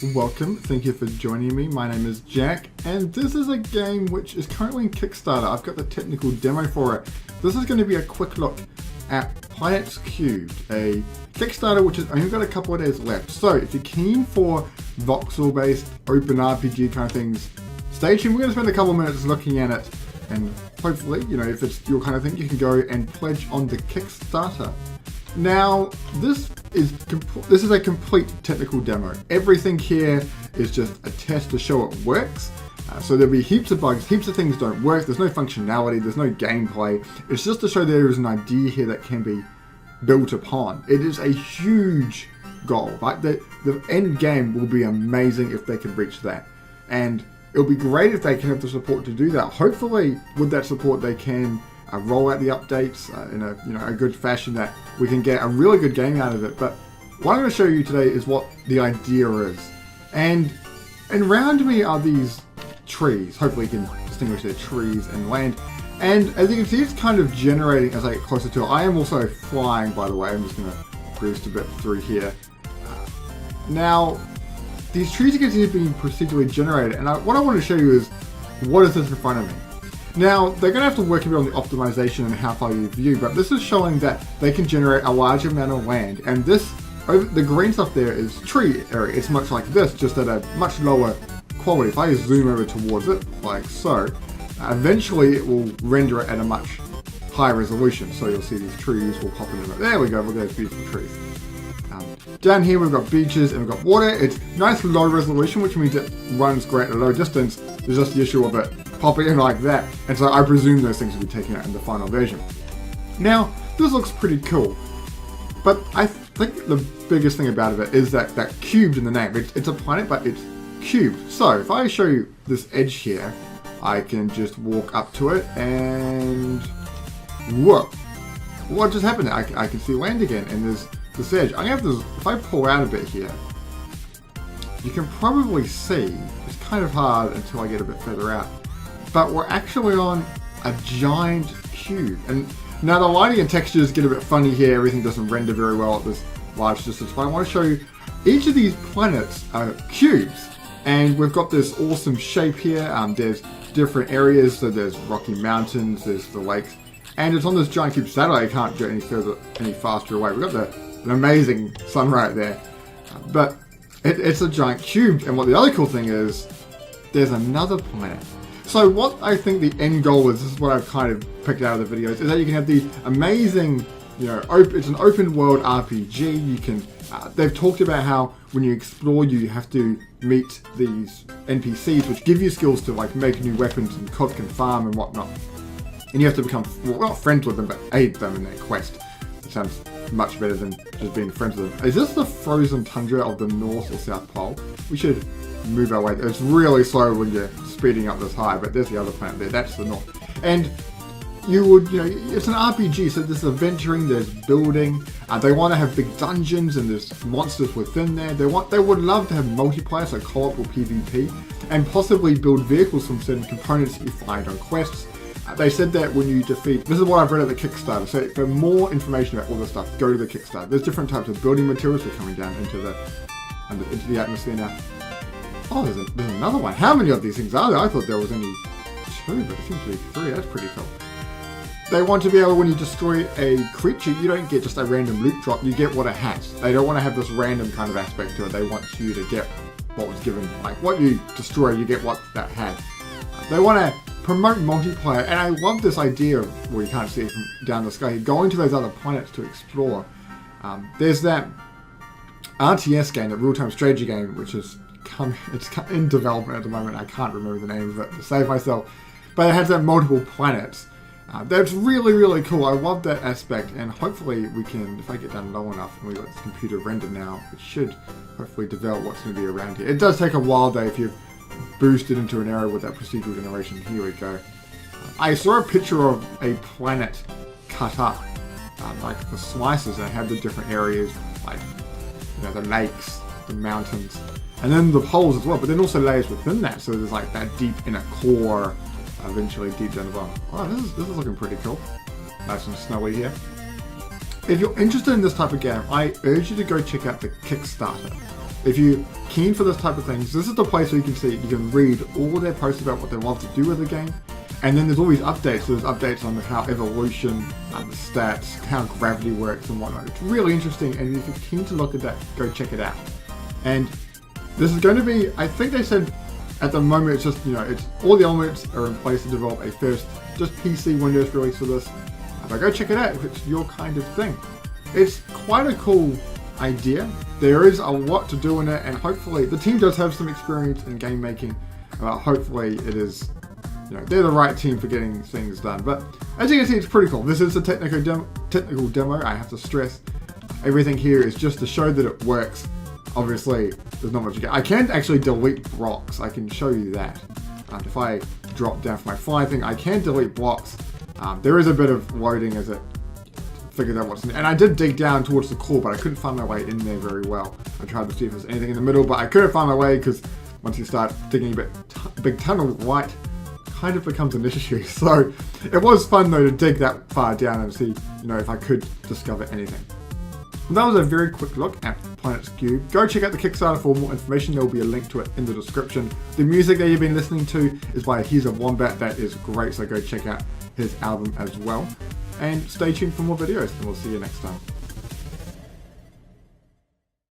Welcome, thank you for joining me. My name is Jack, and this is a game which is currently in Kickstarter. I've got the technical demo for it. This is going to be a quick look at Planets³, a Kickstarter which has only got a couple of days left. So if you're keen for voxel-based open RPG kind of things, stay tuned. We're going to spend a couple of minutes looking at it, and hopefully, you know, if it's your kind of thing, you can go and pledge on the Kickstarter. Now, this is a complete technical demo. Everything here is just a test to show it works. So there'll be heaps of bugs, heaps of things don't work, there's no functionality, there's no gameplay. It's just to show there is an idea here that can be built upon. It is a huge goal, right? The end game will be amazing if they can reach that. And it'll be great if they can have the support to do that. Hopefully, with that support, they can roll out the updates in a good fashion that we can get a really good game out of it. But what I'm going to show you today is what the idea is. And around me are these trees. Hopefully you can distinguish their trees and land. And as you can see, it's kind of generating as I get closer to it. I am also flying, by the way. I'm just going to cruise a bit through here. Now, these trees you can see are being procedurally generated. And what I want to show you is, what is this in front of me? Now, they're going to have to work a bit on the optimization and how far you view, but this is showing that they can generate a large amount of land, and the green stuff there is tree area. It's much like this, just at a much lower quality. If I zoom over towards it, like so, eventually it will render it at a much higher resolution, so you'll see these trees will pop in. There we go, look at those beautiful trees. Down here we've got beaches and we've got water. It's nice low resolution, which means it runs great at a low distance. There's just the issue of it popping in like that, and so I presume those things will be taken out in the final version. Now, this looks pretty cool, but I think the biggest thing about it is that cubed in the name. It's a planet, but it's cubed. So if I show you this edge here, I can just walk up to it and whoa! What just happened? I can see land again, and there's this edge. I have this. If I pull out a bit here, you can probably see. It's kind of hard until I get a bit further out. But we're actually on a giant cube. And now the lighting and textures get a bit funny here. Everything doesn't render very well at this large distance. But I want to show you each of these planets are cubes. And we've got this awesome shape here. There's different areas. So there's rocky mountains, there's the lakes. And it's on this giant cube satellite. I can't get any faster away. We've got an amazing sun right there. But it's a giant cube. And what the other cool thing is, there's another planet. So what I think the end goal is, this is what I've kind of picked out of the videos, is that you can have these amazing, it's an open world RPG. You can, they've talked about how when you explore, you have to meet these NPCs, which give you skills to like make new weapons and cook and farm and whatnot. And you have to become, well, not friends with them, but aid them in their quest. It sounds much better than just being friends with them. Is this the frozen tundra of the North or South Pole? We should move our way. It's really slow when you're speeding up this high, but there's the other planet there. That's the North. And you would, it's an RPG, so there's adventuring, there's building. They want to have big dungeons and there's monsters within there. They would love to have multiplayer, so co-op or PvP, and possibly build vehicles from certain components that you find on quests. They said that when you defeat, this is what I've read at the Kickstarter, so for more information about all this stuff, go to the Kickstarter. There's different types of building materials that are coming down into the atmosphere now. Oh, there's another one. How many of these things are there? I thought there was only 2, but it seems to be 3. That's pretty cool. They want to be able, when you destroy a creature, you don't get just a random loot drop, you get what it has. They don't want to have this random kind of aspect to it. They want you to get what was given. Like, what you destroy, you get what that had. They want to promote multiplayer, and I love this idea of, well, you can't see it from down the sky, going to those other planets to explore. There's that RTS game, the real-time strategy game, which is it's in development at the moment. I can't remember the name of it to save myself, but it has that multiple planets. That's really, really cool. I love that aspect, and hopefully we can, if I get down low enough and we've got this computer rendered now, it should hopefully develop what's going to be around here. It does take a while though if you've boosted into an area with that procedural generation. Here we go. I saw a picture of a planet cut up, like the slices, and it had the different areas, like the lakes, the mountains, and then the poles as well, but then also layers within that, so there's like that deep inner core, eventually deep down the bottom. Oh, this is looking pretty cool. Nice and snowy here. If you're interested in this type of game, I urge you to go check out the Kickstarter. if you're keen for this type of things, this is the place where you can see, you can read all their posts about what they love to do with the game. And then there's always updates. So there's updates on how evolution, the stats, how gravity works and whatnot. It's really interesting, and if you're keen to look at that, go check it out. And this is going to be, I think they said at the moment it's just, it's all the elements are in place to develop a first just PC Windows release for this. But go check it out if it's your kind of thing. It's quite a cool idea. There is a lot to do in it, and hopefully the team does have some experience in game making. Hopefully it is, they're the right team for getting things done. But as you can see, it's pretty cool. This is a technical demo. I have to stress everything here is just to show that it works. Obviously, there's not much you get. I can actually delete blocks. I can show you that. If I drop down for my fly thing, I can delete blocks. There is a bit of loading as it figures out what's in there. And I did dig down towards the core, but I couldn't find my way in there very well. I tried to see if there's anything in the middle, but I couldn't find my way because once you start digging a big tunnel, light kind of becomes an issue. So it was fun though to dig that far down and see, if I could discover anything. Well, that was a very quick look at Planets³. Go check out the Kickstarter for more information. There will be a link to it in the description. The music that you've been listening to is by He's a Wombat. That is great, so go check out his album as well. And stay tuned for more videos, and we'll see you next time.